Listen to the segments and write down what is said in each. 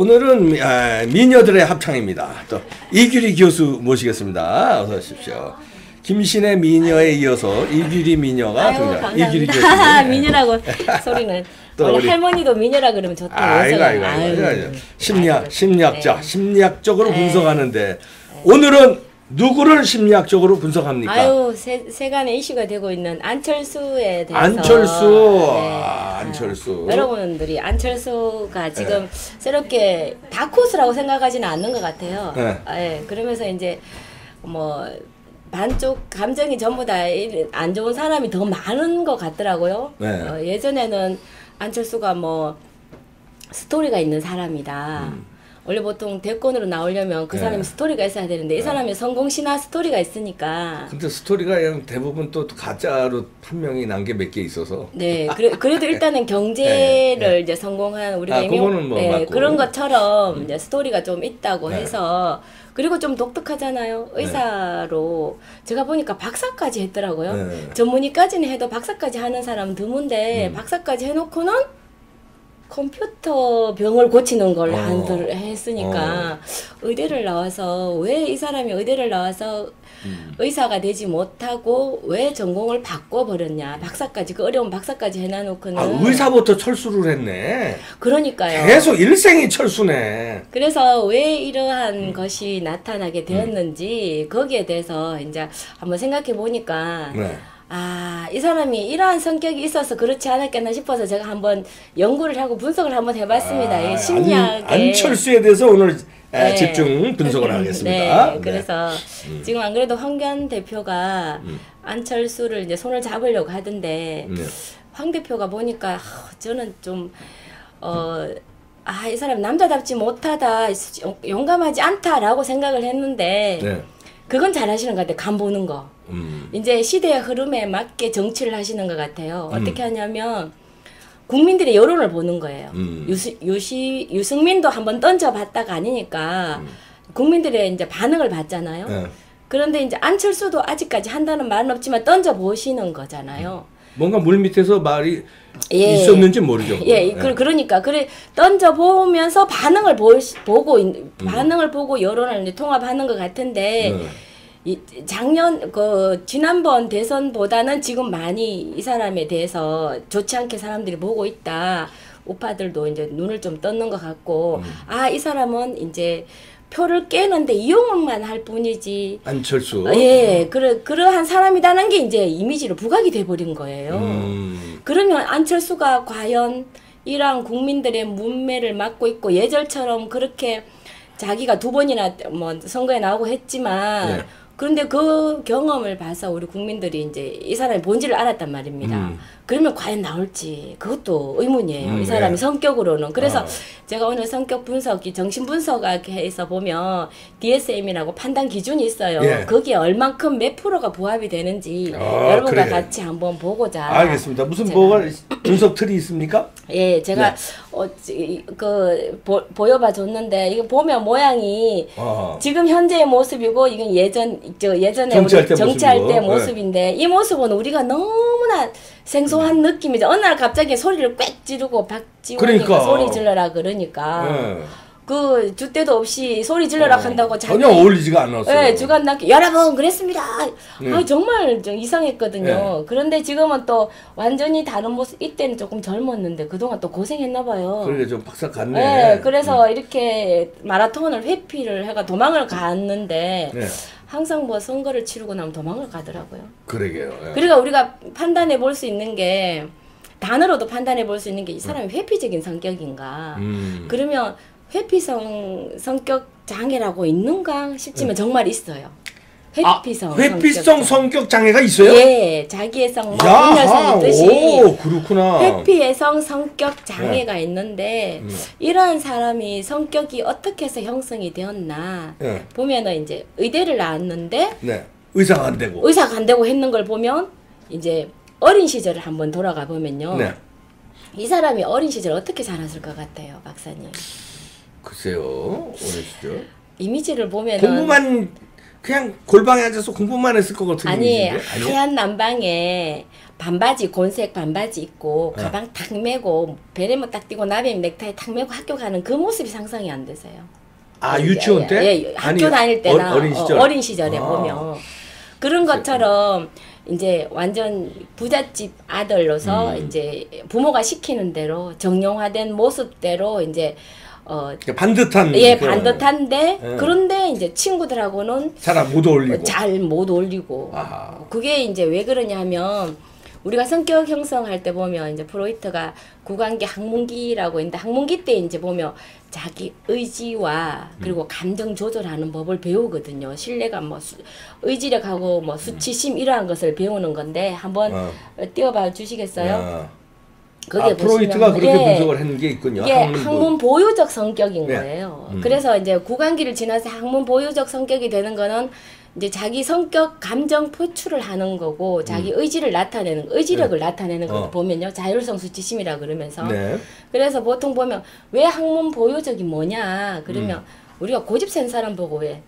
오늘은 미녀들의 합창입니다. 또 이규리 교수 모시겠습니다. 어서 오십시오. 김신의 미녀에 이어서 이규리 미녀가 등장. 이규리 교수. 미녀라고 소리는 원래 우리 할머니도 미녀라 그러면 좋다고. 아이고. 심리학적으로 분석하는데 오늘은 누구를 심리학적으로 분석합니까? 아유, 세간의 이슈가 되고 있는 안철수에 대해서. 안철수. 네. 안철수. 여러분들이 안철수가 지금 새롭게 다크호스라고 생각하지는 않는 것 같아요. 그러면서 이제 뭐 반쪽 감정이 전부 다 안 좋은 사람이 더 많은 것 같더라고요. 예전에는 안철수가 뭐 스토리가 있는 사람이다. 원래 보통 대권으로 나오려면 그 사람이 스토리가 있어야 되는데 이 사람이 성공신화 스토리가 있으니까. 근데 스토리가 대부분 또 가짜로 판명이 난 게 몇 개 있어서. 네, 그래도 일단은 경제를 이제 성공한 우리가 그거는 뭐 그런 것처럼 이제 스토리가 좀 있다고 해서. 그리고 좀 독특하잖아요. 의사로 제가 보니까 박사까지 했더라고요. 전문의까지는 해도 박사까지 하는 사람은 드문데 박사까지 해놓고는 컴퓨터 병을 고치는 걸 했으니까 의대를 나와서 왜 이 사람이 의대를 나와서 의사가 되지 못하고 왜 전공을 바꿔버렸냐. 박사까지 그 어려운 박사까지 해놔놓고는 의사부터 철수를 했네. 그러니까요. 계속 일생이 철수네. 그래서 왜 이러한 것이 나타나게 되었는지 거기에 대해서 이제 한번 생각해 보니까 이 사람이 이러한 성격이 있어서 그렇지 않았겠나 싶어서 제가 한번 연구를 하고 분석을 한번 해봤습니다. 심리학에. 안철수에 대해서 오늘 집중 분석을 하겠습니다. 그래서 지금 안 그래도 황교안 대표가 안철수를 이제 손을 잡으려고 하던데 황 대표가 보니까 저는 좀 이 사람 남자답지 못하다, 용감하지 않다라고 생각을 했는데 그건 잘하시는 것 같아요. 간 보는 거. 이제 시대의 흐름에 맞게 정치를 하시는 것 같아요. 어떻게 하냐면 국민들의 여론을 보는 거예요. 유승민도 한번 던져봤다가 아니니까 국민들의 이제 반응을 봤잖아요. 그런데 이제 안철수도 아직까지 한다는 말은 없지만 던져보시는 거잖아요. 뭔가 물밑에서 말이 있었는지 모르죠. 그러니까 던져보면서 반응을 보고 여론을 이제 통합하는 것 같은데 지난번 대선보다는 지금 많이 이 사람에 대해서 좋지 않게 사람들이 보고 있다. 우파들도 이제 눈을 좀 떴는 것 같고, 이 사람은 이제 표를 깨는데 이용만 할 뿐이지. 안철수. 그러한 사람이라는 게 이제 이미지로 부각이 돼버린 거예요. 그러면 안철수가 과연 이러한 국민들의 문매를 막고 있고 예절처럼 그렇게 자기가 2번이나 뭐 선거에 나오고 했지만 그런데 그 경험을 봐서 우리 국민들이 이제 이 사람의 본질을 알았단 말입니다. 그러면 과연 나올지 그것도 의문이에요. 이 사람이 성격으로는. 그래서 제가 오늘 성격 분석이 정신 분석학에서 보면 DSM이라고 판단 기준이 있어요. 거기에 얼만큼 몇 프로가 부합이 되는지 여러분과 같이 한번 보고자. 알겠습니다. 무슨 뭐가 분석 틀이 있습니까? 제가 보여봐 줬는데 이거 보면 모양이 지금 현재의 모습이고 이건 예전에 정치할 때 모습인데 이 모습은 우리가 너무나 생소한 느낌이죠. 어느 날 갑자기 소리를 꽥 지르고 박지원이가 소리 질러라 그러니까 그 주때도 없이 소리 질러라 한다고 전혀 어울리지가 않았어요. 주간 남기 여러분 그랬습니다. 정말 좀 이상했거든요. 그런데 지금은 또 완전히 다른 모습. 이때는 조금 젊었는데 그동안 또 고생했나 봐요. 그러게 좀 박사 같네. 그래서 이렇게 마라톤을 회피를 해가 도망을 갔는데 항상 뭐 선거를 치르고 나면 도망을 가더라고요. 그러게요. 그러니까 우리가 판단해 볼 수 있는 게 단어로도 판단해 볼 수 있는 게 이 사람이 회피적인 성격인가. 그러면 회피성 성격 장애라고 있는가 싶지만 정말 있어요. 회피성 성격 장애가 있어요? 자기애성, 분열성 있듯이 그렇구나. 회피애성 성격 장애가 있는데 이러한 사람이 성격이 어떻게 해서 형성이 되었나 보면은 이제 의대를 나왔는데 의사가 안 되고 했는 걸 보면 이제 어린 시절을 한번 돌아가 보면요. 이 사람이 어린 시절 어떻게 자랐을 것 같아요, 박사님? 글쎄요, 어린 시절 이미지를 보면은 공부만 그냥 골방에 앉아서 공부만 했을 것 같은 아니, 이미지인데? 하얀 난방에 반바지, 곤색 반바지 입고 가방 탁 메고 베레모 딱 띄고 나비 넥타이 탁 메고 학교 가는 그 모습이 상상이 안 되세요. 아, 유치원 때? 예, 학교 다닐 때나 어린 시절? 어린 시절에 보면 그런 것처럼 이제 완전 부잣집 아들로서 이제 부모가 시키는 대로 정형화된 모습대로 이제 반듯한. 예, 반듯한데 그런데 이제 친구들하고는 잘 못 어울리고. 잘 못 어울리고. 아하. 그게 이제 왜 그러냐면 우리가 성격 형성할 때 보면 이제 프로이트가 구강기 학문기라고 있는데 학문기 때 이제 보면 자기 의지와 그리고 감정 조절하는 법을 배우거든요. 신뢰감 뭐 의지력하고 뭐 수치심 이러한 것을 배우는 건데 한번 띄워봐 주시겠어요? 거기에 프로이트가 보시면, 그렇게 예, 분석을 하는 게 있군요. 이게 학문 보유적 성격인 네. 거예요. 그래서 이제 구강기를 지나서 학문 보유적 성격이 되는 거는 이제 자기 성격, 감정 표출을 하는 거고 자기 의지를 나타내는 의지력을 나타내는 거 보면요. 자율성 수치심이라 그러면서 네. 그래서 보통 보면 왜 학문 보유적이 뭐냐 그러면 우리가 고집 센 사람 보고 왜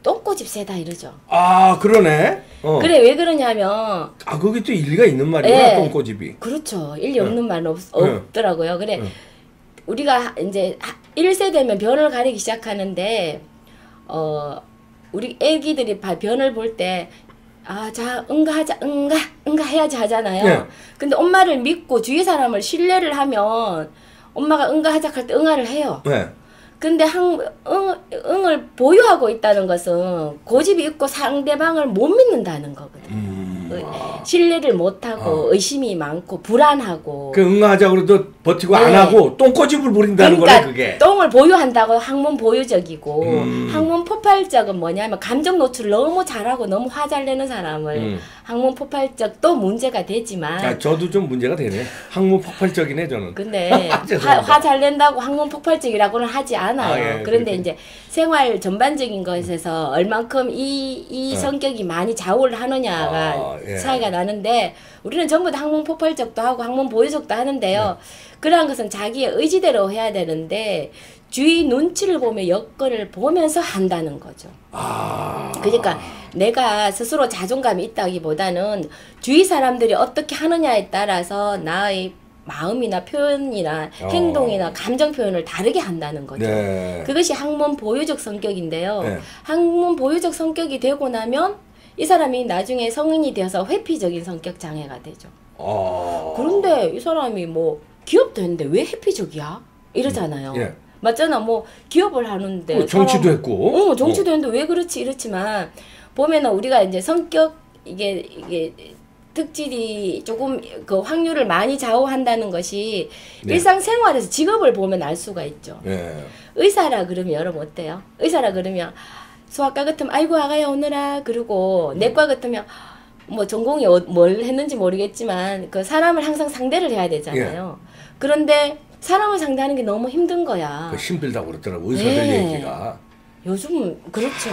똥꼬집 세다 이러죠. 아, 그러네. 그래 왜 그러냐면 아, 그게 또 일리가 있는 말이구나, 똥꼬집이. 그렇죠. 일리 없는 말은 없더라고요. 그래 우리가 이제 1세 되면 변을 가리기 시작하는데 우리 애기들이 변을 볼 때 자 응가하자 응가 해야지 하잖아요. 네. 근데 엄마를 믿고 주위 사람을 신뢰를 하면 엄마가 응가하자 할 때 응아를 해요. 네. 근데 응을 보유하고 있다는 것은 고집이 있고 상대방을 못 믿는다는 거거든요. 신뢰를 못하고 의심이 많고 불안하고 그 응하자고 그래도 버티고 안 네. 하고 똥꼬집을 부린다는 그러니까 거네, 그게. 똥을 보유한다고 학문 보유적이고 학문 폭발적은 뭐냐면 감정 노출을 너무 잘하고 너무 화 잘 내는 사람을 학문 폭발적 또 문제가 되지만 아, 저도 좀 문제가 되네. 학문 폭발적이네, 저는. 근데 화 잘 낸다고 학문 폭발적이라고는 하지 않아요. 예, 그런데 그렇게. 이제 생활 전반적인 것에서 얼만큼 이 성격이 많이 좌우를 하느냐가 예. 차이가 나는데 우리는 전부 다 학문 폭발적도 하고 학문 보유적도 하는데요. 그러한 것은 자기의 의지대로 해야 되는데 주위 눈치를 보며 여건을 보면서 한다는 거죠. 그러니까 내가 스스로 자존감이 있다기보다는 주위 사람들이 어떻게 하느냐에 따라서 나의 마음이나 표현이나 행동이나 감정 표현을 다르게 한다는 거죠. 네. 그것이 학문 보유적 성격인데요. 네. 학문 보유적 성격이 되고 나면 이 사람이 나중에 성인이 되어서 회피적인 성격 장애가 되죠. 그런데 이 사람이 뭐 기업도 했는데 왜 회피적이야? 이러잖아요. 예. 맞잖아. 뭐 기업을 하는데 정치도 했고. 정치도 했는데 왜 그렇지 이렇지만 보면은 우리가 이제 성격 이게 특질이 조금 그 확률을 많이 좌우한다는 것이 네. 일상생활에서 직업을 보면 알 수가 있죠. 예. 의사라 그러면 여러분 어때요? 의사라 그러면 수학과 같으면 아이고 아가야 오느라 그러고 내과 같으면 뭐 전공이 뭘 했는지 모르겠지만 그 사람을 항상 상대를 해야 되잖아요. 그런데 사람을 상대하는 게 너무 힘든 거야. 힘들다고 그러더라고, 의사들 네. 얘기가. 요즘 그렇죠.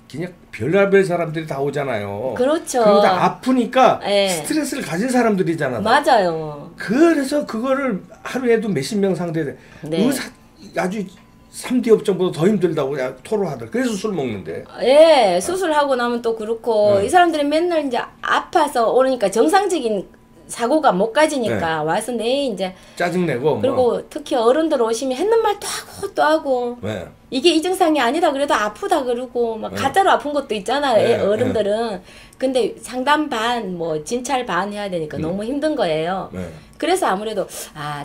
그냥 별의별 사람들이 다 오잖아요. 그렇죠. 그리고 다 아프니까 네. 스트레스를 가진 사람들이잖아. 맞아요. 그래서 그거를 하루에도 몇십 명 상대해. 네. 의사 아주 3D 업종보다 더 힘들다고 토로하더라. 그래서 술 먹는데. 예, 수술하고 나면 또 그렇고 이 사람들이 맨날 이제 아파서 오니까 정상적인 사고가 못 가지니까 와서 내 이제 짜증내고. 그리고 특히 어른들 오시면 했는 말 또 하고 또 하고 네. 이게 이 증상이 아니다 그래도 아프다 그러고 막 가짜로 아픈 것도 있잖아요. 네, 어른들은. 근데 상담 반 뭐 진찰 반 해야 되니까 너무 힘든 거예요. 네. 그래서 아무래도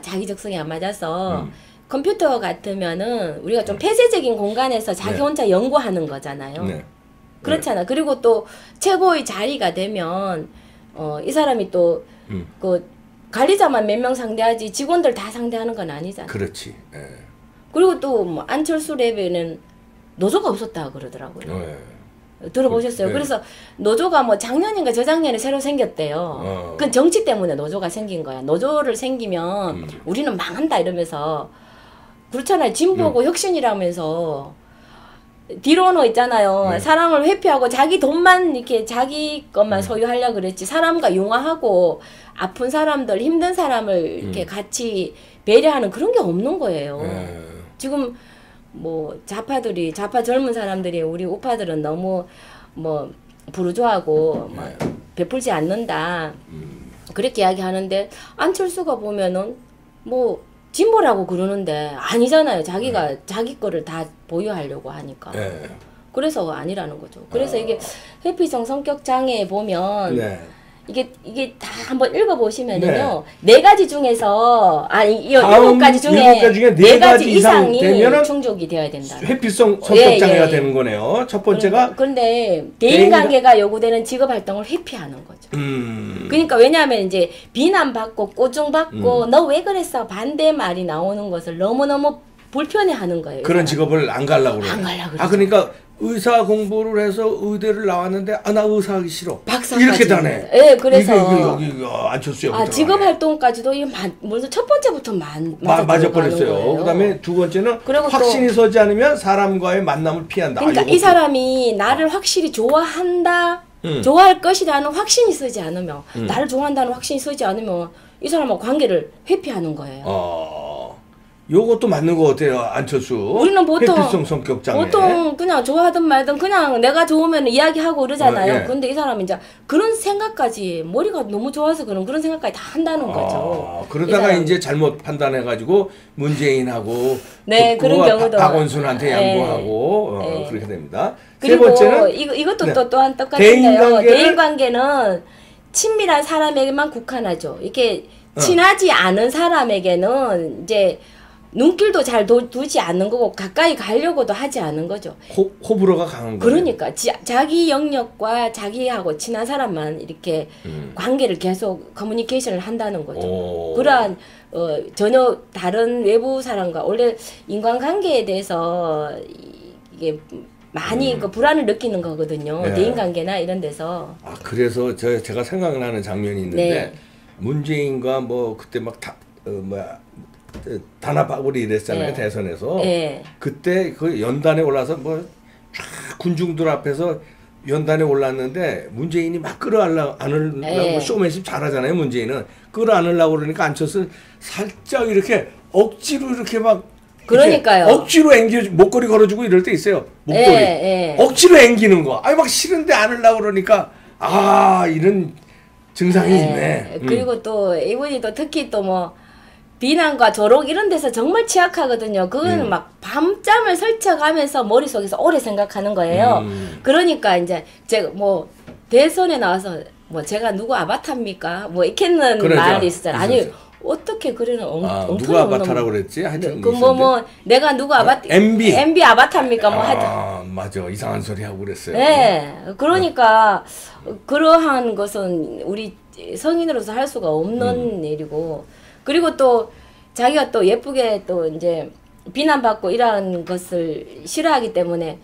자기 적성이 안 맞아서 컴퓨터 같으면은 우리가 좀 폐쇄적인 공간에서 자기 네. 혼자 연구하는 거잖아요. 네. 그렇잖아. 그리고 또 최고의 자리가 되면 이 사람이 또 그 관리자만 몇 명 상대하지 직원들 다 상대하는 건 아니잖아. 그렇지. 예. 그리고 또 뭐 안철수 랩에는 노조가 없었다 그러더라고요. 들어보셨어요? 네. 그래서 노조가 뭐 작년인가 저작년에 새로 생겼대요. 그 정치 때문에 노조가 생긴 거야. 노조를 생기면 우리는 망한다 이러면서 그렇잖아요. 진보고 혁신이라면서 뒤로는 있잖아요. 사람을 회피하고 자기 돈만 이렇게 자기 것만 소유하려고 그랬지. 사람과 융화하고 아픈 사람들, 힘든 사람을 이렇게 같이 배려하는 그런 게 없는 거예요. 지금 뭐 좌파 젊은 사람들이 우리 우파들은 너무 뭐 부르주아고 뭐 베풀지 않는다. 그렇게 이야기하는데 안철수가 보면은 뭐 진보라고 그러는데 아니잖아요. 자기가 자기 거를 다 보유하려고 하니까. 그래서 아니라는 거죠. 그래서 이게 회피성 성격 장애에 보면 이게 다 한번 읽어보시면은요. 네 가지 중에서 일곱 가지 중에 네 가지 이상이 충족이 되어야 된다. 회피성 성격 장애가 되는 거네요. 첫 번째가 그런데 대인관계가 요구되는 직업 활동을 회피하는 거죠. 그러니까 왜냐하면 이제 비난받고 꼬중받고 너 왜 그랬어 반대 말이 나오는 것을 너무너무 불편해하는 거예요. 그런 직업을 안 가려고 그래요. 그러니까 의사 공부를 해서 의대를 나왔는데 나 의사하기 싫어. 이렇게 다네. 네, 그래서 여기 안철수에 직업 활동까지도 물론 첫 번째부터 맞아 버렸어요. 그다음에 두 번째는 확신이 서지 않으면 사람과의 만남을 피한다. 그러니까 이 사람이 나를 확실히 좋아한다, 좋아할 것이라는 확신이 서지 않으면 나를 좋아한다는 확신이 서지 않으면 이 사람하고 관계를 회피하는 거예요. 요것도 맞는 거 같아요, 안철수. 우리는 보통 회피성 성격 장애. 보통 그냥 좋아하든 말든 그냥 내가 좋으면 이야기하고 그러잖아요. 근데 이 사람이 이제 그런 생각까지 머리가 너무 좋아서 그런 생각까지 다 한다는 거죠. 그러다가 이제 잘못 판단해가지고 문재인하고 그런 경우도 박원순한테 양보하고 그렇게 됩니다. 그리고 세 번째는 이것도 또 또한 똑같은데요. 대인관계는 친밀한 사람에게만 국한하죠. 이렇게 친하지 않은 사람에게는 이제 눈길도 잘 두지 않는 거고 가까이 가려고도 하지 않은 거죠. 호불호가 강한 거예요. 그러니까 자기 영역과 자기하고 친한 사람만 이렇게 관계를 계속 커뮤니케이션을 한다는 거죠. 그러한 전혀 다른 외부 사람과 원래 인간관계에 대해서 이게 많이 그 불안을 느끼는 거거든요. 대인관계나 이런 데서. 그래서 제가 생각나는 장면이 있는데 문재인과 뭐 그때 막 단합하고 이랬잖아요. 대선에서. 그때 그 연단에 올라서 뭐 쫙 군중들 앞에서 연단에 올랐는데 문재인이 막 끌어안으려고 쇼맨십 잘하잖아요. 문재인은 끌어안으려고 그러니까 안철수 살짝 이렇게 억지로 이렇게 막 그러니까요. 억지로 목걸이 걸어주고 이럴 때 있어요. 목걸이. 억지로 앵기는 거. 막 싫은데 안으려고 그러니까 이런 증상이 있네. 그리고 또 이분이 또 특히 또 뭐 비난과 조롱 이런 데서 정말 취약하거든요. 그거는 막 밤잠을 설쳐가면서 머릿속에서 오래 생각하는 거예요. 그러니까 이제 제가 뭐 대선에 나와서 뭐 제가 누구 아바타입니까? 뭐 이렇게는 말이 있었잖아요. 아니 어떻게 그러는 누구 아바타라고 그랬지? 하여튼 내가 누구 MB 아바타입니까? 뭐 하여튼 맞아 이상한 소리 하고 그랬어요. 그러니까 그러한 것은 우리 성인으로서 할 수가 없는 일이고 그리고 또 자기가 또 예쁘게 또 이제 비난받고 이러한 것을 싫어하기 때문에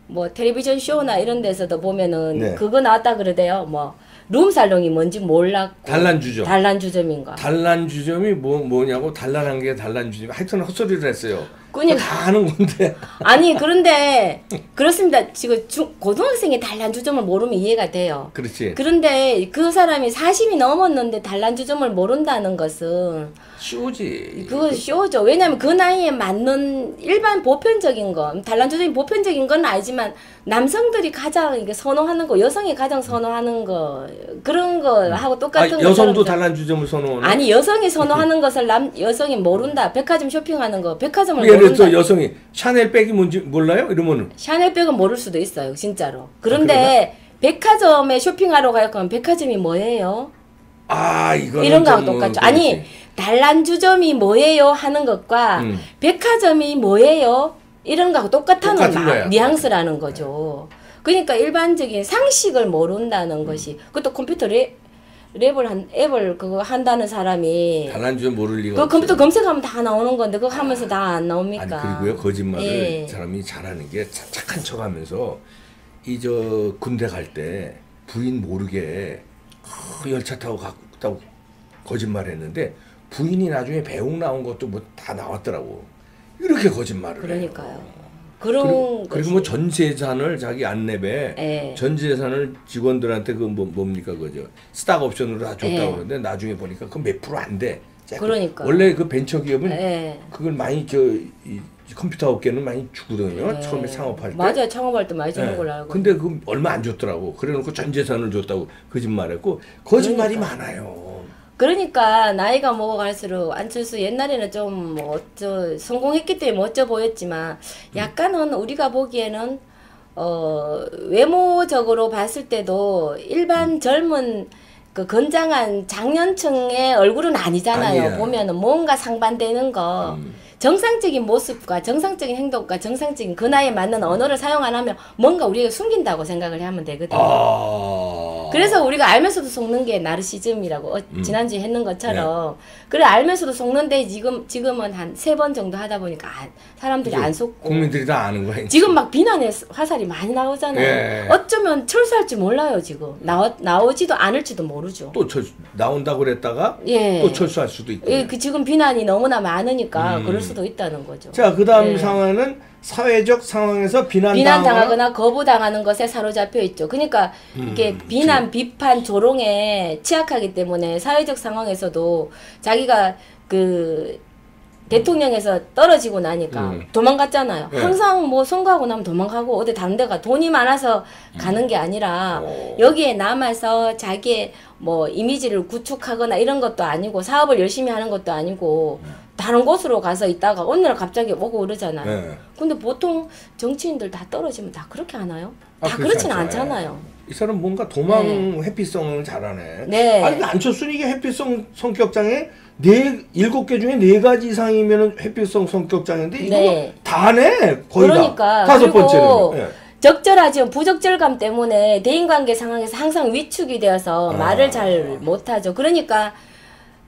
뭐 텔레비전 쇼나 이런 데서도 보면은 그거 나왔다 그러대요. 뭐 룸살롱이 뭔지 몰랐고 단란주점인가 단란주점이 뭐냐고 단란한 게 단란주점 하여튼 헛소리를 했어요. 그러니까 다 아는 건데 아니 그런데 그렇습니다. 지금 고등학생이 단란주점을 모르면 이해가 돼요. 그렇지. 그런데 그 사람이 40이 넘었는데 단란주점을 모른다는 것은 쇼지. 그거 쇼죠. 왜냐하면 그 나이에 맞는 일반 보편적인 거 단란주점이 보편적인 건 알지만 남성들이 가장 이게 선호하는 거 여성이 가장 선호하는 거 그런 거 하고 똑같은 거. 여성도 단란주점을 선호하는? 아니 여성이 선호하는 것을 여성이 모른다. 백화점 쇼핑하는 거 백화점을 예를 들어서 여성이 샤넬 백이 뭔지 몰라요? 이러면은 샤넬 백은 모를 수도 있어요. 진짜로. 그런데 백화점에 쇼핑하러 갈 거면 백화점이 뭐예요? 이거는 이런 거하고 똑같죠. 아니 단란주점이 뭐예요 하는 것과 백화점이 뭐예요 이런 거하고 똑같은 뉘앙스라는 거죠. 그러니까 일반적인 상식을 모른다는 것이 그것도 컴퓨터 앱을 그거 한다는 사람이 단란주점 모를 리가 그 컴퓨터 검색하면 다 나오는 건데 그거 하면서 다 안 나옵니까? 아니 그리고요 거짓말을 사람이 잘하는 게 착한 척하면서 군대 갈 때 부인 모르게 열차 타고 갔다고 거짓말했는데 부인이 나중에 배웅 나온 것도 뭐 다 나왔더라고. 이렇게 거짓말을 그러니까요. 해요. 그리고 뭐 전 재산을 자기 안내배 전 재산을 직원들한테 그 뭡니까 그죠 스탁 옵션으로 다 줬다고 그러는데 나중에 보니까 그 몇 프로 안 돼. 그러니까 원래 그 벤처 기업은 그걸 많이 컴퓨터 업계는 많이 주거든요. 처음에 창업할 때. 맞아요. 창업할 때 많이 주는 걸로 알고. 근데 그 얼마 안 줬더라고. 그래놓고 전 재산을 줬다고 거짓말했고 거짓말이 많아요. 그러니까 나이가 먹어갈수록 안철수 옛날에는 좀 뭐 성공했기 때문에 멋져 보였지만 약간은 우리가 보기에는 외모적으로 봤을 때도 일반 젊은 그 건장한 장년층의 얼굴은 아니잖아요. 아니야. 보면은 뭔가 상반되는 거. 정상적인 모습과 정상적인 행동과 정상적인 그 나이에 맞는 언어를 사용 안 하면 뭔가 우리가 숨긴다고 생각을 하면 되거든요. 그래서 우리가 알면서도 속는 게 나르시즘이라고 지난주에 했는 것처럼 그래 알면서도 속는데 지금은 한 3번 정도 하다 보니까 사람들이 안 속고 국민들이 다 아는 거예요. 지금 막 비난의 화살이 많이 나오잖아요. 어쩌면 철수할지 몰라요. 지금 나오지도 않을지도 모르죠. 또 나온다고 그랬다가 또 철수할 수도 있고. 그 지금 비난이 너무나 많으니까 그럴 수도 있다는 거죠. 자, 그 다음 상황은 사회적 상황에서 비난당하거나 거부당하는 것에 사로잡혀 있죠. 그러니까 이게 비난, 비판, 조롱에 취약하기 때문에 사회적 상황에서도 자기가 그 대통령에서 떨어지고 나니까 도망갔잖아요. 항상 뭐 선거하고 나면 도망가고 어디 다른 데가 돈이 많아서 가는 게 아니라 여기에 남아서 자기의 뭐 이미지를 구축하거나 이런 것도 아니고 사업을 열심히 하는 것도 아니고 다른 곳으로 가서 있다가 어느 날 갑자기 오고 그러잖아요. 근데 보통 정치인들 다 떨어지면 다 그렇게 하나요? 다 그렇지는 않잖아요. 이 사람 뭔가 도망 회피성을 잘하네. 아니 안철수는 이게 회피성 성격장애 7개 중에 4가지 이상이면 회피성 성격장애인데 이거 다 하네. 거의 그러니까, 다. 5번째는. 적절하지만 부적절감 때문에 대인관계 상황에서 항상 위축이 되어서 말을 잘 못하죠. 그러니까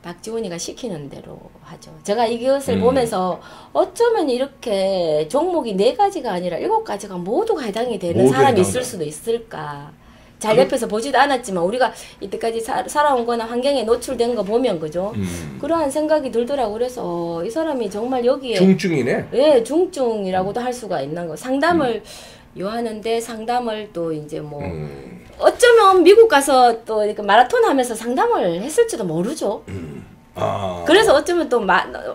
박지원이가 시키는 대로 하죠. 제가 이것을 보면서 어쩌면 이렇게 종목이 4가지가 아니라 7가지가 모두가 해당이 되는 사람이 있을 수도 있을까. 잘 옆에서 보지도 않았지만 우리가 이때까지 살아온 거나 환경에 노출된 거 보면 그죠? 그러한 생각이 들더라고. 그래서 이 사람이 정말 여기에 중증이네. 예, 중증이라고도 할 수가 있는 거. 상담을 요하는데 상담을 또 이제 뭐 어쩌면 미국 가서 또 이렇게 마라톤 하면서 상담을 했을지도 모르죠. 그래서 어쩌면 또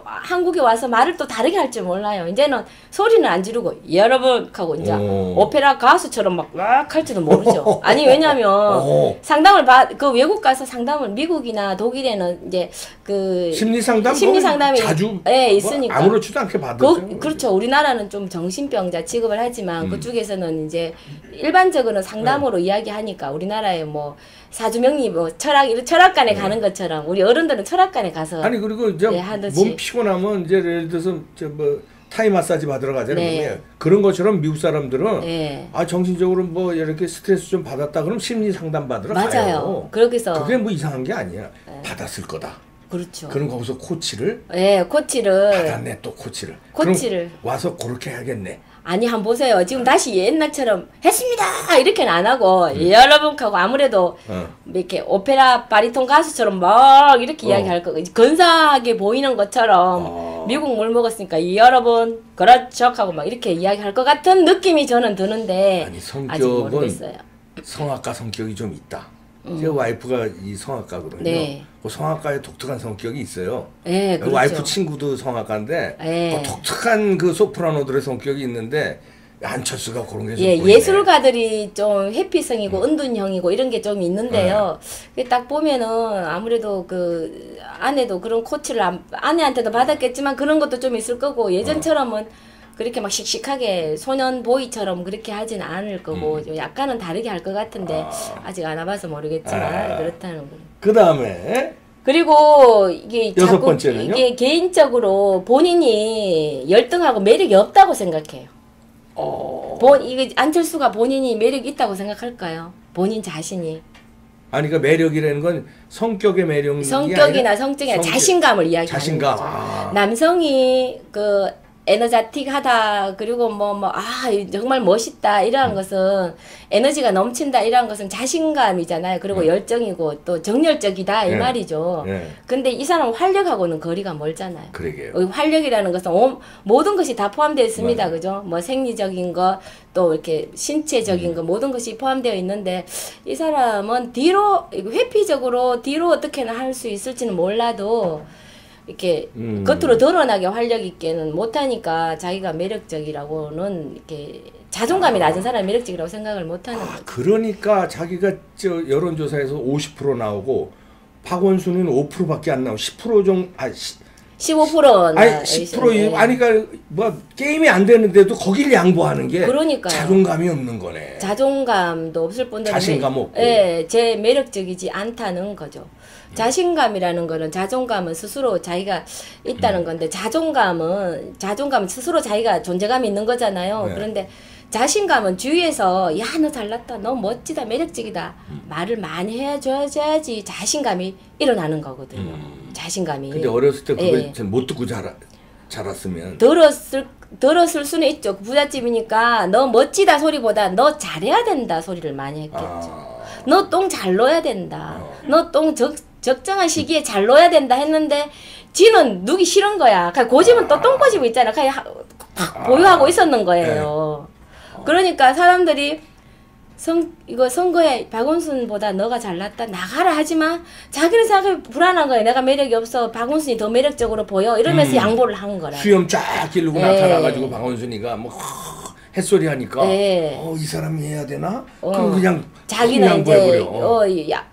한국에 와서 말을 또 다르게 할 줄 몰라요. 이제는 소리는 안 지르고 여러분 하고 이제 오페라 가수처럼 막 할지도 모르죠. 아니 왜냐면 상담을 그 외국 가서 상담을 미국이나 독일에는 이제 그 심리 상담이 자주 있으니까 아무렇지도 않게 받죠. 그렇죠. 우리나라는 좀 정신병자 취급을 하지만 그쪽에서는 이제 일반적으로는 상담으로 이야기하니까 우리나라에 뭐 사주명리 뭐 철학관에 가는 것처럼 우리 어른들은 철학관에 가서 아니 그리고 이제 몸 피곤하면 이제 예를 들어서 뭐 타이 마사지 받으러 가잖아요. 그런 것처럼 미국 사람들은 정신적으로 뭐 이렇게 스트레스 좀 받았다 그럼 심리 상담 받으러 가요. 맞아요. 그러기서 그게 뭐 이상한 게 아니야. 받았을 거다. 그렇죠. 그럼 거기서 코치를 받았네. 또 코치를 그럼 와서 그렇게 해야겠네. 아니 한번 보세요. 지금 다시 옛날처럼 했습니다 이렇게는 안 하고 여러분 하고 아무래도 이렇게 오페라 바리톤 가수처럼 막 이렇게 이야기할 거 근사하게 보이는 것처럼 미국 물 먹었으니까 여러분 그렇죠 하고 막 이렇게 이야기할 것 같은 느낌이 저는 드는데 아니 성격은 성악가 성격이 좀 있다. 제 와이프가 이 성악가거든요. 그 성악가의 독특한 성격이 있어요. 그렇죠. 와이프 친구도 성악가인데 그 독특한 그 소프라노들의 성격이 있는데 안철수가 그런 게 좀 보이네. 예술가들이 좀 회피성이고 은둔형이고 이런 게 좀 있는데요. 딱 보면은 아무래도 그 아내도 그런 코치를 아내한테도 받았겠지만 그런 것도 좀 있을 거고 예전처럼은 그렇게 막 씩씩하게 소년 보이처럼 그렇게 하진 않을 거고 약간은 다르게 할 것 같은데 아직 안 와봐서 모르겠지만 그렇다는 거. 그 다음에 그리고 이게 여섯 번째는요? 이게 개인적으로 본인이 열등하고 매력이 없다고 생각해요. 이게 안철수가 본인이 매력이 있다고 생각할까요? 본인 자신이. 아니 그러니까 매력이라는 건 성격의 매력이 성격이나 성적이나 자신감을 이야기하는 거죠. 남성이 그 에너자틱하다 그리고 정말 멋있다 이러한 것은 에너지가 넘친다 이러한 것은 자신감이잖아요. 그리고 열정이고 또 정열적이다 이 말이죠. 근데 이 사람은 활력하고는 거리가 멀잖아요. 그러게요. 활력이라는 것은 모든 것이 다 포함되어 있습니다. 그죠? 뭐 생리적인 거 또 이렇게 신체적인 거 모든 것이 포함되어 있는데 이 사람은 회피적으로 뒤로 어떻게나 할 수 있을지는 몰라도 이렇게 겉으로 드러나게 활력 있게는 못하니까 자기가 매력적이라고는 이렇게 자존감이 낮은 사람이 매력적이라고 생각을 못하는 거죠. 그러니까 자기가 저 여론조사에서 50% 나오고 박원순은 5%밖에 안 나오고 10% 정도 15%나 아니 10% 아니 그러니까 뭐 게임이 안 되는데도 거길 양보하는 게 그러니까요. 자존감이 없는 거네. 자존감도 없을 뿐더러 자신감 없고. 예, 제 매력적이지 않다는 거죠. 자신감이라는 거는 자존감은 스스로 자기가 있다는 건데 자존감은 스스로 자기가 존재감이 있는 거잖아요. 네. 그런데 자신감은 주위에서 야 너 잘났다 너 멋지다 매력적이다 말을 많이 해줘야지 자신감이 일어나는 거거든요. 자신감이. 근데 어렸을 때 그걸 예. 못 듣고 자랐으면 들었을 수는 있죠. 부잣집이니까 너 멋지다 소리보다 너 잘해야 된다 소리를 많이 했겠죠. 너 똥 잘 넣어야 된다. 너 똥 적정한 시기에 잘 넣어야 된다 했는데 지는 누기 싫은 거야. 고집은 또 똥꼬집이 있잖아. 보유하고 있었는 거예요. 그러니까 사람들이 이거 선거에 박원순보다 너가 잘났다 나가라 하지만 자기는 생각해 불안한 거예요. 내가 매력이 없어 박원순이 더 매력적으로 보여 이러면서 양보를 한 거라. 수염 쫙 기르고 나타나가지고 박원순이가 뭐 햇소리 하니까 이 사람이 해야 되나? 그럼 그냥 자기는 이제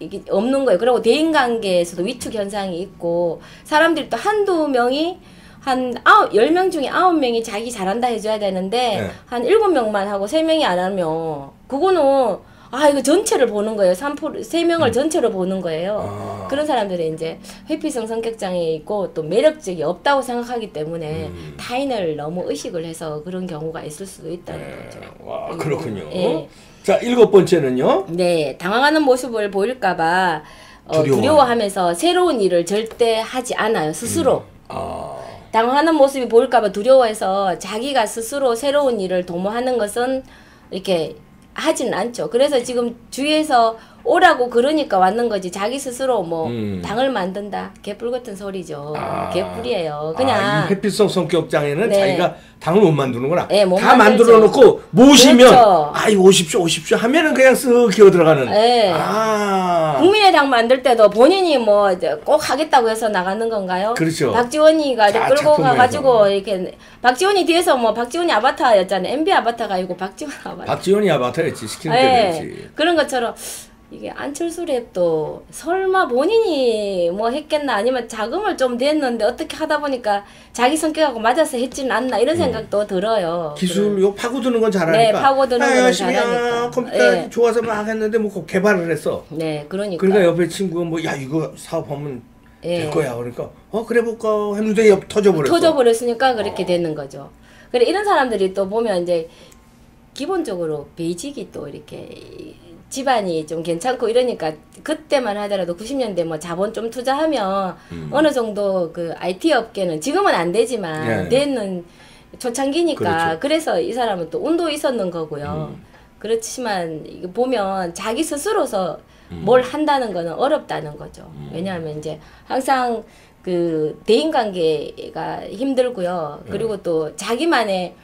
이게 없는 거예요. 그리고 대인관계에서도 위축 현상이 있고 사람들이 또 한두 명이 한 10명 중에 9명이 자기 잘한다 해줘야 되는데 한 7명만 하고 3명이 안 하면 그거는 이거 전체를 보는 거예요. 3명을 전체로 보는 거예요. 그런 사람들이 이제 회피성 성격장애 있고 또 매력적이 없다고 생각하기 때문에 타인을 너무 의식을 해서 그런 경우가 있을 수도 있다는 거죠. 와, 그렇군요. 자, 7번째는요? 네, 당황하는 모습을 보일까봐 두려워하면서 새로운 일을 절대 하지 않아요. 스스로. 당황하는 모습이 보일까봐 두려워해서 자기가 스스로 새로운 일을 도모하는 것은 이렇게 하진 않죠. 그래서 지금 주위에서 오라고 그러니까 왔는 거지. 자기 스스로 뭐 당을 만든다. 개뿔 같은 소리죠. 개뿔이에요. 그냥 이 회피성 성격 장애는 자기가 당을 못 만드는구나. 네, 못 다 만들죠. 만들어 놓고 모시면 그렇죠. 오십시오 하면은 그냥 쓱 기어 들어가는. 네. 국민의당 만들 때도 본인이 뭐 꼭 하겠다고 해서 나가는 건가요? 그렇죠. 박지원이가 끌고 가가지고 이렇게 박지원이 뒤에서 뭐 박지원이 아바타였잖아요. MB 아바타가 아니고 박지원 아바타. 박지원이 아바타였지. 시키는 대로였지. 그런 것처럼 이게 안철수 랩도 설마 본인이 뭐 했겠나 아니면 자금을 좀 냈는데 어떻게 하다 보니까 자기 성격하고 맞아서 했지는 않나 이런 생각도 들어요. 기술 요 파고드는 건 잘하니까. 네, 파고드는 건 잘하니까. 컴퓨터 좋아서 막 했는데 뭐 개발을 했어. 네, 그러니까. 그러니까 옆에 친구가 뭐 야 이거 사업하면 될 거야. 그러니까 그래 볼까 했는데 터져버렸으니까 그렇게 되는 거죠. 그래 이런 사람들이 또 보면 이제 기본적으로 베이직이 또 이렇게 집안이 좀 괜찮고 이러니까 그때만 하더라도 90년대 뭐 자본 좀 투자하면 어느 정도 그 IT 업계는 지금은 안 되지만 되는 초창기니까 그렇죠. 그래서 이 사람은 또 운도 있었는 거고요. 그렇지만 이거 보면 자기 스스로서 뭘 한다는 거는 어렵다는 거죠. 왜냐하면 이제 항상 그 대인관계가 힘들고요. 그리고 또 자기만의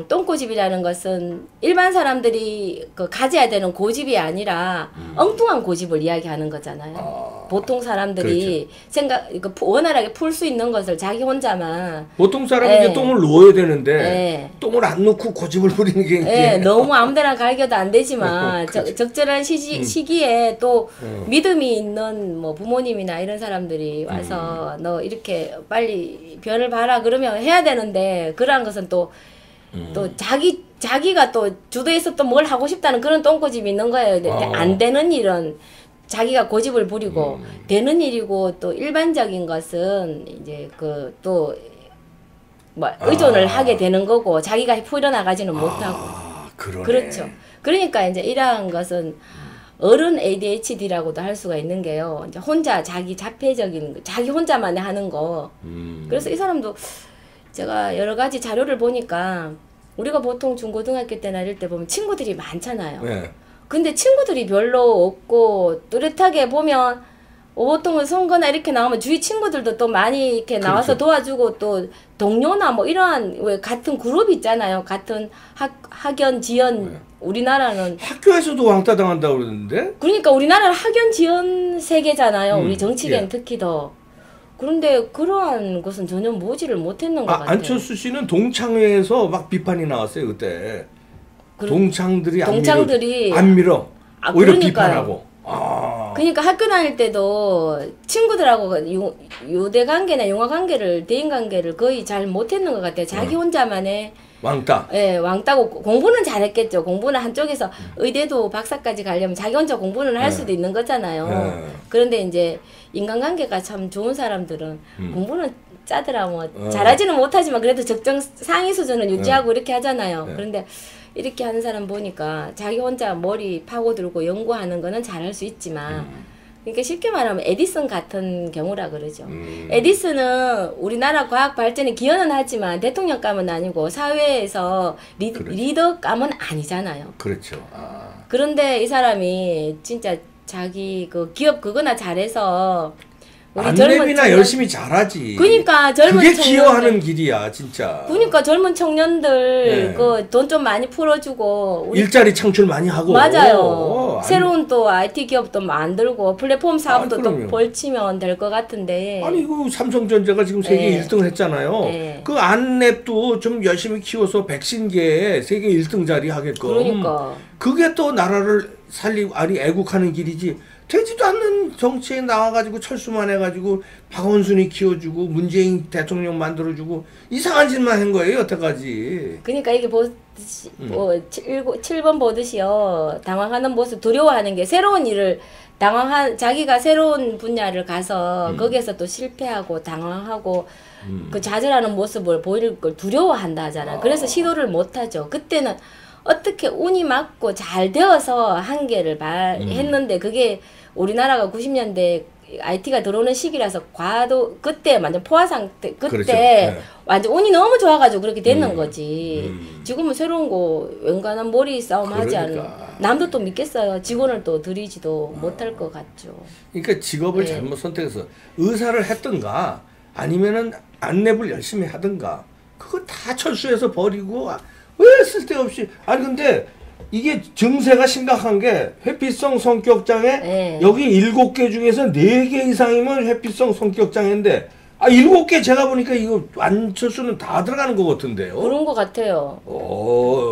똥고집이라는 것은 일반 사람들이 가져야 되는 고집이 아니라 엉뚱한 고집을 이야기하는 거잖아요. 보통 사람들이 그렇죠. 원활하게 풀 수 있는 것을 자기 혼자만 보통 사람은 똥을 놓아야 되는데 똥을 안 놓고 고집을 부리는 게 너무 아무데나 갈겨도 안 되지만 적절한 시기에 또 믿음이 있는 뭐 부모님이나 이런 사람들이 와서 너 이렇게 빨리 변을 봐라 그러면 해야 되는데 그러한 것은 또 자기가 또 주도해서 또 뭘 하고 싶다는 그런 똥고집이 있는 거예요. 안 되는 일은 자기가 고집을 부리고 되는 일이고 또 일반적인 것은 이제 또 뭐 의존을 하게 되는 거고 자기가 풀어나가지는 못하고. 그러네. 그렇죠. 그러니까 이제 이러한 것은 어른 ADHD라고도 할 수가 있는 게요. 이제 혼자 자기 자폐적인 자기 혼자만 하는 거. 그래서 이 사람도 제가 여러 가지 자료를 보니까 우리가 보통 중고등학교 때나 이럴 때 보면 친구들이 많잖아요. 근데 친구들이 별로 없고 뚜렷하게 보면 보통은 선거나 이렇게 나오면 주위 친구들도 또 많이 이렇게 나와서 그렇죠. 도와주고 또 동료나 뭐 이러한 왜 같은 그룹 있잖아요. 같은 학연 지연 우리나라는 학교에서도 왕따 당한다고 그러는데? 그러니까 우리나라는 학연 지연 세계잖아요. 우리 정치계는 특히 더. 그런데 그러한 것은 전혀 모지를 못했는 것 같아요. 안철수 씨는 동창회에서 막 비판이 나왔어요 그때. 동창들이 안 밀어. 오히려 그러니까요. 비판하고. 그러니까 학교 다닐 때도 친구들하고 유대 관계나 영화 관계를, 대인 관계를 거의 잘 못했는 것 같아요. 자기 혼자만의 왕따. 예, 왕따고 공부는 잘했겠죠. 공부는 한쪽에서 의대도 박사까지 가려면 자기 혼자 공부는 할 수도 있는 거잖아요. 그런데 이제 인간관계가 참 좋은 사람들은 공부는 짜더라 뭐 잘하지는 못하지만 그래도 적정 상위 수준은 유지하고 이렇게 하잖아요. 그런데 이렇게 하는 사람 보니까 자기 혼자 머리 파고들고 연구하는 거는 잘할 수 있지만 그러니까 쉽게 말하면 에디슨 같은 경우라 그러죠. 에디슨은 우리나라 과학 발전에 기여는 하지만 대통령감은 아니고 사회에서 리더감은 아니잖아요. 그렇죠. 그런데 이 사람이 진짜 자기 그 기업 그거나 잘해서 안랩이나 열심히 잘하지. 그러니까 젊은 그게 기여하는 길이야 진짜. 그러니까 젊은 청년들 그 돈 좀 많이 풀어주고 일자리 창출 많이 하고. 맞아요. 새로운 또 IT 기업도 만들고 플랫폼 사업도 또 벌치면 될 것 같은데. 아니 그 삼성전자가 지금 세계 1등을 했잖아요. 그 안랩도 좀 열심히 키워서 백신계에 세계 1등 자리 하게끔. 그러니까. 그게 또 나라를 애국하는 길이지. 되지도 않는 정치에 나와가지고 철수만 해가지고 박원순이 키워주고 문재인 대통령 만들어주고 이상한 짓만 한 거예요 여태까지. 그러니까 이게 보듯이 7번 보듯이요. 당황하는 모습, 두려워하는 게 새로운 일을 자기가 새로운 분야를 가서 거기에서 또 실패하고 당황하고 그 좌절하는 모습을 보일 걸 두려워한다 하잖아요. 그래서 시도를 못하죠. 그때는 어떻게 운이 맞고 잘 되어서 한계를 했는데 그게 우리나라가 90년대 IT가 들어오는 시기라서 그때 완전 포화 상태, 그때 그렇죠. 네. 완전 운이 너무 좋아가지고 그렇게 됐는 거지. 지금은 새로운 거 웬간한 머리 싸움 하지 않는. 남도 또 믿겠어요. 직원을 또 들이지도 못할 것 같죠. 그러니까 직업을 잘못 선택해서 의사를 했든가 아니면은 안랩을 열심히 하든가 그거 다 철수해서 버리고 왜 쓸데없이. 아니 근데 이게 증세가 심각한 게 회피성 성격장애 여기 7개 중에서 4개 이상이면 회피성 성격장애인데 7개 제가 보니까 이거 안철수는 다 들어가는 것 같은데요. 그런 것 같아요.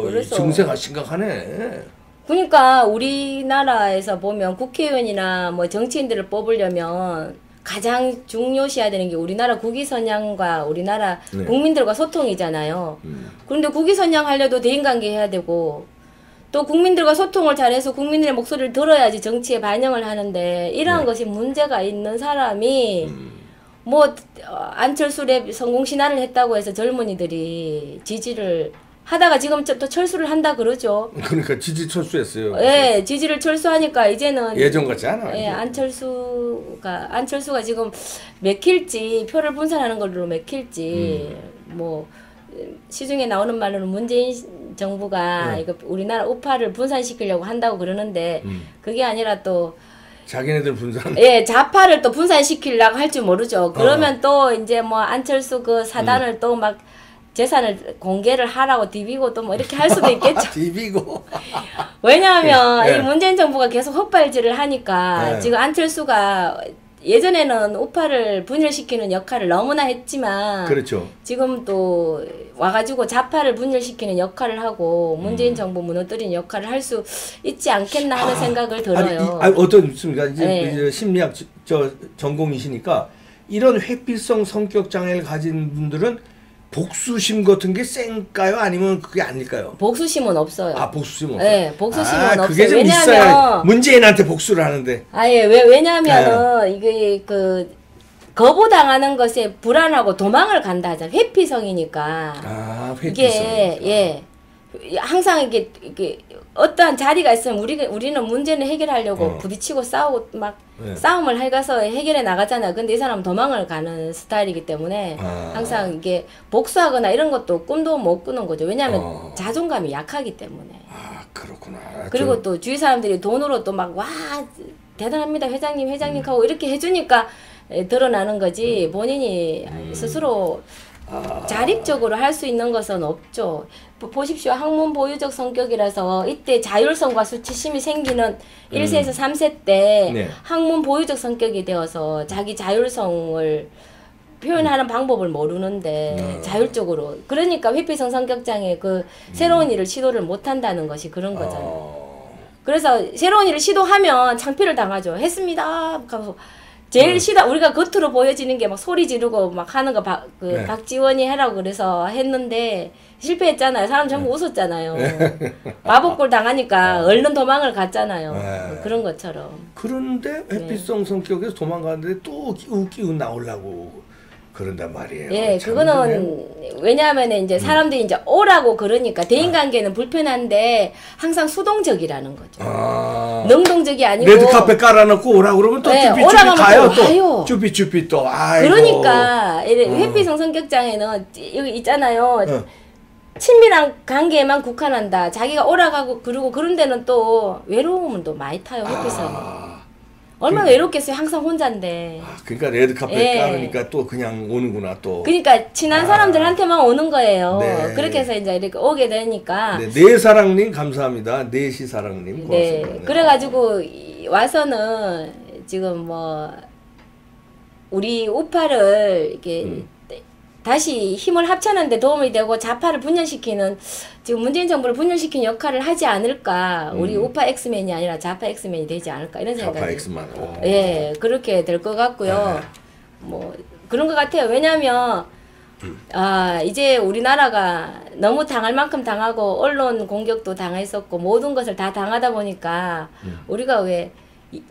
그래서 증세가 심각하네. 그러니까 우리나라에서 보면 국회의원이나 뭐 정치인들을 뽑으려면 가장 중요시해야 되는 게 우리나라 국위선양과 우리나라 국민들과 소통이잖아요. 그런데 국위선양 하려도 대인관계 해야 되고 또 국민들과 소통을 잘해서 국민들의 목소리를 들어야지 정치에 반영을 하는데 이러한 것이 문제가 있는 사람이 뭐 안철수 랩 성공신화를 했다고 해서 젊은이들이 지지를 하다가 지금 또 철수를 한다 그러죠. 그러니까 지지 철수했어요. 네, 지지를 철수하니까 이제는 예전 같지 않아. 예, 안철수가 지금 맥힐지 표를 분산하는 걸로 맥힐지 뭐 시중에 나오는 말로는 문재인 정부가 이거 우리나라 우파를 분산시키려고 한다고 그러는데 그게 아니라 또 자기네들 분산. 예, 좌파를 또 분산시키려고 할지 모르죠. 그러면 또 이제 뭐 안철수 그 사단을 또 막 재산을 공개를 하라고 디비고 또 뭐 이렇게 할 수도 있겠죠. 디비고. 왜냐하면 이 문재인 정부가 계속 헛발질을 하니까 지금 안철수가 예전에는 우파를 분열시키는 역할을 너무나 했지만 그렇죠. 지금 또 와가지고 좌파를 분열시키는 역할을 하고 문재인 정부 무너뜨리는 역할을 할 수 있지 않겠나 하는 생각을 들어요. 어떻습니까? 이제 심리학 전공이시니까 이런 회피성 성격 장애를 가진 분들은 복수심 같은 게 센가요? 아니면 그게 아닐까요? 복수심은 없어요. 복수심 없어요? 네, 복수심은 없어요. 그게 좀 있어야 문재인한테 복수를 하는데. 왜냐하면은 이게 거부당하는 것에 불안하고 도망을 간다 하잖아요. 회피성이니까. 회피성. 이게 항상 이게 어떠한 자리가 있으면 우리는 문제는 해결하려고 부딪히고 싸우고 막 싸움을 해가서 해결해 나가잖아요. 근데 이 사람은 도망을 가는 스타일이기 때문에 항상 이게 복수하거나 이런 것도 꿈도 못 꾸는 거죠. 왜냐하면 자존감이 약하기 때문에. 그렇구나. 그리고 또 주위 사람들이 돈으로 또 막 대단합니다 회장님 하고 이렇게 해주니까 드러나는 거지 본인이 스스로 자립적으로 할 수 있는 것은 없죠. 보십시오. 학문 보유적 성격이라서 이때 자율성과 수치심이 생기는 1세에서 3세 때 학문 보유적 성격이 되어서 자기 자율성을 표현하는 방법을 모르는데 자율적으로 그러니까 회피성 성격장애 그 새로운 일을 시도를 못 한다는 것이 그런 거잖아요. 그래서 새로운 일을 시도하면 창피를 당하죠. 했습니다. 하고 제일 우리가 겉으로 보여지는 게 막 소리 지르고 막 하는 거 박지원이 하라고 그래서 했는데 실패했잖아요. 사람 전부 웃었잖아요. 마법골 당하니까 얼른 도망을 갔잖아요. 그런 것처럼. 그런데 회피성 성격에서 도망가는데 또 웃기고 나오려고 그런단 말이에요. 예, 그거는 왜냐하면 이제 사람들이 이제 오라고 그러니까 대인관계는 불편한데 항상 수동적이라는 거죠. 능동적이 아니고 레드카펫 깔아놓고 오라고 그러면 또 쭈삐쭈삐 가요. 또 쭈삐쭈삐 또. 아이고. 그러니까 회피성 성격장애는 여기 있잖아요. 친밀한 관계에만 국한한다. 자기가 오라가고 그러고 그런 데는 또 외로움은 또 많이 타요. 회피성은. 얼마나 외롭겠어요. 항상 혼자인데. 그러니까 레드카펫 깔으니까 또 그냥 오는구나 또. 그러니까 친한 사람들한테만 오는 거예요. 네. 그렇게 해서 이제 이렇게 오게 되니까. 네, 내사랑님 감사합니다. 내시사랑님 고맙습니다. 네. 그래가지고 와서는 지금 뭐 우리 우파를 이렇게 다시 힘을 합쳐는데 도움이 되고 좌파를 분열시키는 지금 문재인 정부를 분열시키는 역할을 하지 않을까. 우리 우파 엑스맨이 아니라 좌파 엑스맨이 되지 않을까 이런 생각이. 좌파 엑스맨. 예, 그렇게 될 것 같고요. 뭐 그런 것 같아요. 왜냐하면 이제 우리나라가 너무 당할 만큼 당하고 언론 공격도 당했었고 모든 것을 다 당하다 보니까 우리가 왜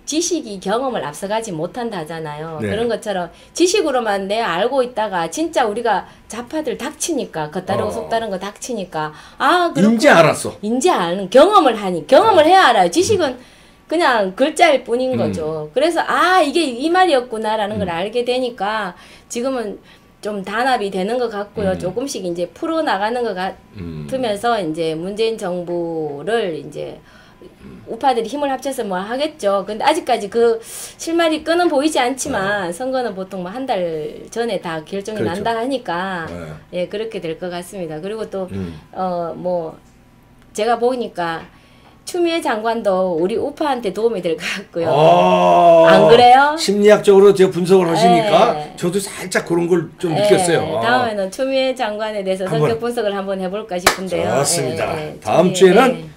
지식이 경험을 앞서가지 못한다 하잖아요. 네. 그런 것처럼 지식으로만 내가 알고 있다가 진짜 우리가 좌파들 닥치니까 겉다르고 속다른 거 닥치니까 인제 알았어. 인제 아는 경험을 해야 알아요. 지식은 그냥 글자일 뿐인 거죠. 그래서 이게 이 말이었구나라는 걸 알게 되니까 지금은 좀 단합이 되는 것 같고요. 조금씩 이제 풀어 나가는 것 같으면서 이제 문재인 정부를 이제 우파들이 힘을 합쳐서 뭐 하겠죠. 근데 아직까지 그 실마리 끈은 보이지 않지만 선거는 보통 뭐 한 달 전에 다 결정이 난다 하니까 예, 그렇게 될 것 같습니다. 그리고 또 뭐 제가 보니까 추미애 장관도 우리 우파한테 도움이 될 것 같고요. 안 그래요? 심리학적으로 제가 분석을 하시니까 저도 살짝 그런 걸 좀 느꼈어요. 다음에는 추미애 장관에 대해서 성격 분석을 한번 해볼까 싶은데요. 좋습니다. 다음 주에는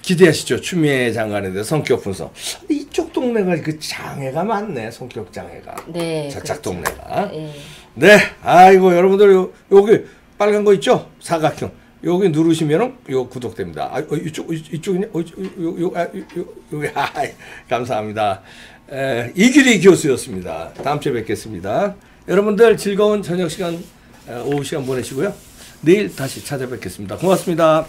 기대하시죠. 추미애 장관에 대해 성격 분석. 이쪽 동네가 그 장애가 많네. 성격 장애가. 네. 저쪽 동네가. 네. 아이고 여러분들 여기 빨간 거 있죠? 사각형. 여기 누르시면은 요 구독됩니다. 이쪽이냐? 여기 감사합니다. 이규리 교수였습니다. 다음 주에 뵙겠습니다. 여러분들 즐거운 저녁 시간 오후 시간 보내시고요. 내일 다시 찾아뵙겠습니다. 고맙습니다.